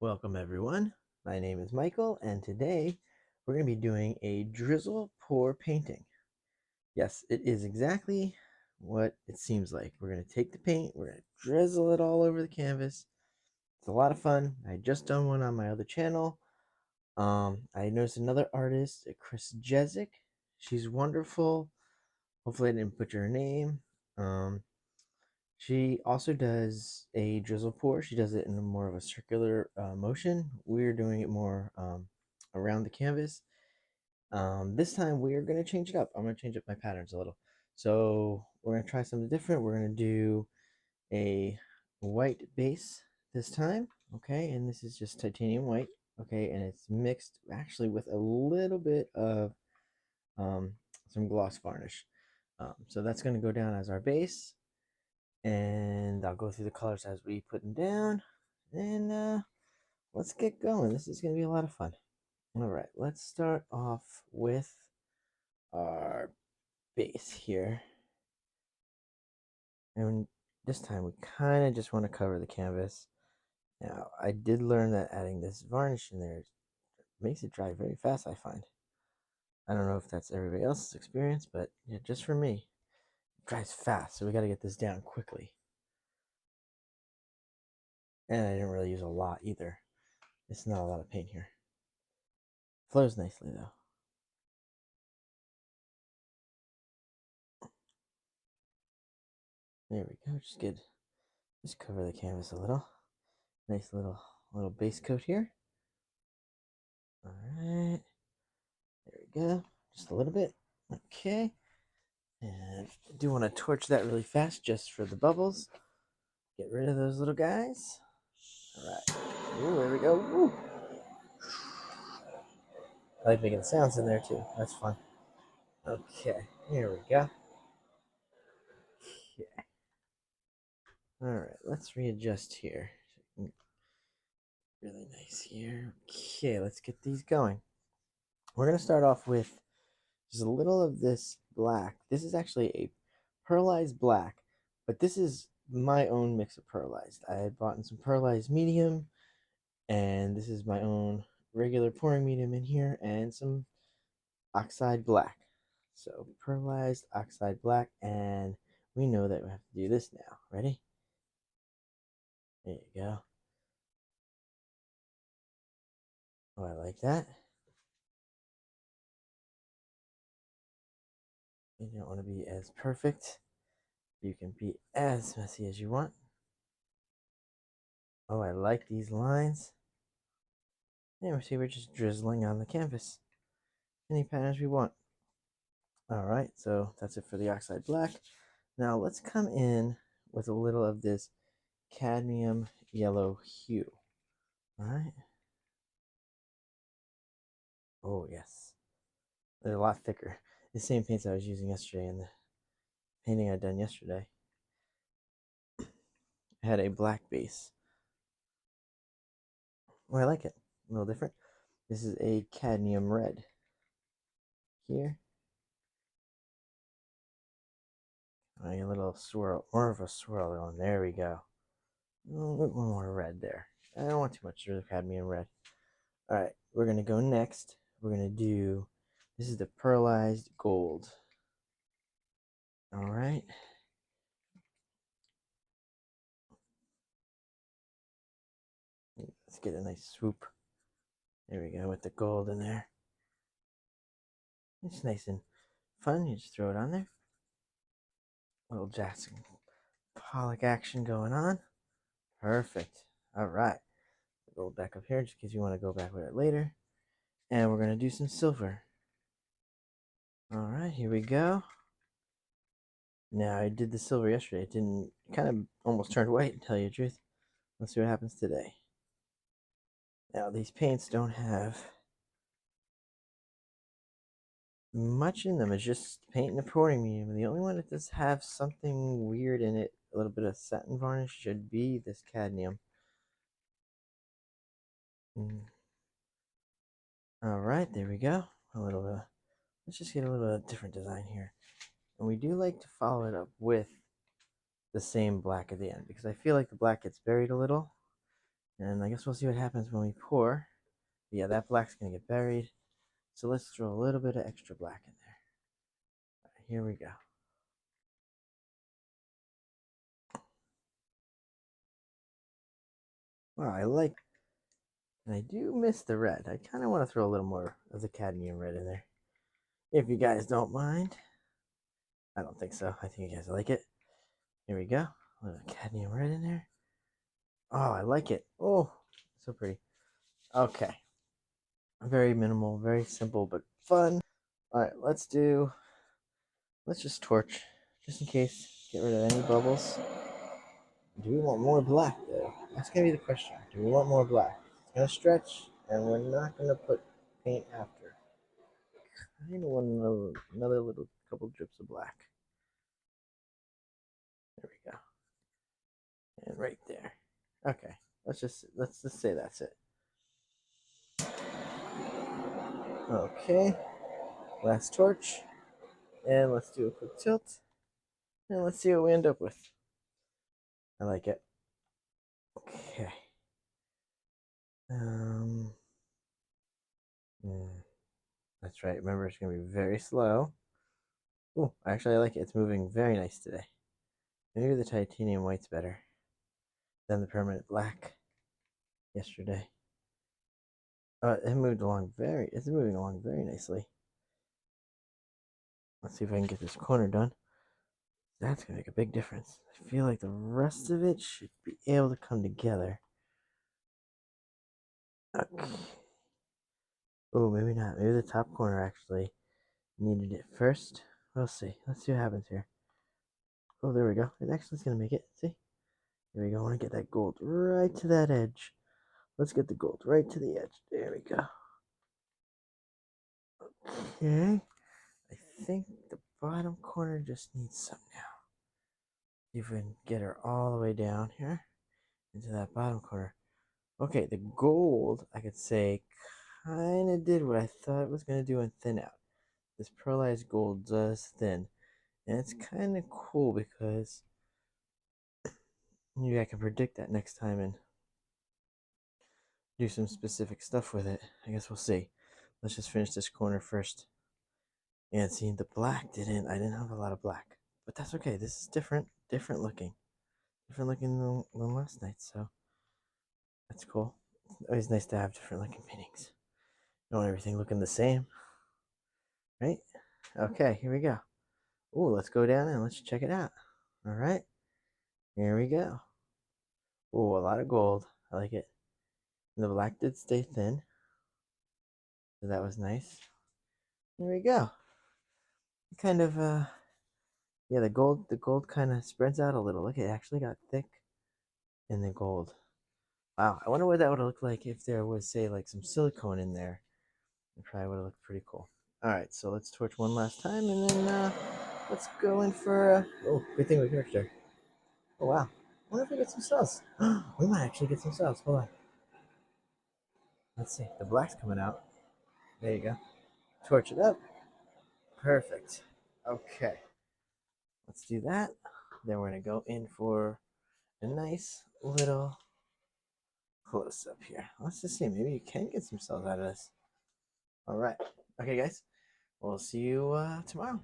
Welcome everyone, my name is Michael and today we're going to be doing a drizzle pour painting. Yes, it is exactly what it seems like. We're going to take the paint, we're going to drizzle it all over the canvas. It's a lot of fun. I just done one on my other channel. I noticed another artist, Chris Jeszick. She's wonderful. Hopefully I didn't butcher her name. She also does a drizzle pour. She does it in a more of a circular motion. We're doing it more around the canvas. This time we are going to change it up. I'm going to change up my patterns a little. So we're going to try something different. We're going to do a white base this time. Okay, and this is just titanium white. Okay, and it's mixed actually with a little bit of um, some gloss varnish. So that's going to go down as our base, and I'll go through the colors as we put them down. And let's get going. This is going to be a lot of fun. All right, let's start off with our base here. And this time we kind of just want to cover the canvas. Now, I did learn that adding this varnish in there makes it dry very fast, I find. I don't know if that's everybody else's experience, but yeah, just for me, it dries fast, so we got to get this down quickly. And I didn't really use a lot either. It's not a lot of paint here. Flows nicely though. There we go. Just good. Just cover the canvas a little. Nice little base coat here. All right. There we go. Just a little bit. Okay. And I do want to torch that really fast just for the bubbles. Get rid of those little guys. All right. Ooh, there we go. Woo. I like making sounds in there too. That's fun. Okay. Here we go. Okay. All right. Let's readjust here. Really nice here. Okay. Let's get these going. We're going to start off with just a little of this black. This is actually a pearlized black, but this is my own mix of pearlized. I had bought in some pearlized medium, and this is my own regular pouring medium in here, and some oxide black. So pearlized, oxide black, and we know that we have to do this now. Ready? There you go. Oh, I like that. You don't want to be as perfect. You can be as messy as you want. Oh, I like these lines. And we see we're just drizzling on the canvas. Any patterns we want. All right, so that's it for the oxide black. Now let's come in with a little of this cadmium yellow hue. All right. Oh, yes. They're a lot thicker. The same paints I was using yesterday in the painting I'd done yesterday. It had a black base. Oh, I like it. A little different. This is a cadmium red. Here. A little swirl, more of a swirl going. There we go. A little bit more red there. I don't want too much of the cadmium red. All right, we're going to go next. We're going to do, this is the pearlized gold. All right. Let's get a nice swoop. There we go with the gold in there. It's nice and fun. You just throw it on there. Little Jackson Pollock action going on. Perfect. All right. Go back up here just in case you want to go back with it later. And we're going to do some silver. All right, here we go. Now, I did the silver yesterday. It didn't, kind of almost turned white, to tell you the truth. Let's see what happens today. Now, these paints don't have much in them. It's just paint and a pouring medium. And the only one that does have something weird in it, a little bit of satin varnish, should be this cadmium. All right, there we go. A little, let's just get a little different design here. And we do like to follow it up with the same black at the end, because I feel like the black gets buried a little. And I guess we'll see what happens when we pour. Yeah, that black's going to get buried. So let's throw a little bit of extra black in there. All right, here we go. Wow, I like, and I do miss the red. I kind of want to throw a little more of the cadmium red in there. If you guys don't mind. I don't think so. I think you guys like it. Here we go. A little cadmium red in there. Oh, I like it. Oh, so pretty. Okay. Very minimal, very simple, but fun. All right, let's just torch, just in case, get rid of any bubbles. Do we want more black, though? That's going to be the question. Do we want more black? It's going to stretch, and we're not going to put paint after. I kind of want another little couple drips of black. There we go. And right there. Okay, let's just say that's it. Okay, last torch, and let's do a quick tilt, and let's see what we end up with. I like it. Okay. That's right. Remember, it's gonna be very slow. Oh, actually, I like it. It's moving very nice today. Maybe the titanium white's better than the permanent black yesterday. It's moving along very nicely. Let's see if I can get this corner done. That's gonna make a big difference. I feel like the rest of it should be able to come together. Okay. Oh, maybe not. Maybe the top corner actually needed it first. We'll see. Let's see what happens here. Oh, there we go. It actually is gonna make it. See? There we go. I want to get that gold right to that edge. Let's get the gold right to the edge. There we go. Okay. I think the bottom corner just needs some now. See if we can get her all the way down here into that bottom corner. Okay, the gold, I could say, kind of did what I thought it was going to do and thin out. This pearlized gold does thin. And it's kind of cool because maybe I can predict that next time and do some specific stuff with it. I guess we'll see. Let's just finish this corner first. And see, the black I didn't have a lot of black. But that's okay. This is different looking. Different looking than last night, so that's cool. It's always nice to have different looking paintings. Don't want everything looking the same, right? Okay, here we go. Ooh, let's go down and let's check it out. All right, here we go. Ooh, a lot of gold. I like it. And the black did stay thin, so that was nice. There we go. Kind of yeah, the gold kind of spreads out a little. Look, it actually got thick in the gold. Wow, I wonder what that would look like if there was, say, like some silicone in there. It probably would have looked pretty cool. All right, so let's torch one last time, and then let's go in for. Oh, good thing we torched her. Oh wow, I wonder if we get some cells. We might actually get some cells. Hold on. Let's see. The black's coming out. There you go. Torch it up. Perfect. Okay. Let's do that. Then we're gonna go in for a nice little close up here. Let's just see. Maybe you can get some cells out of this. All right. Okay, guys. We'll see you tomorrow.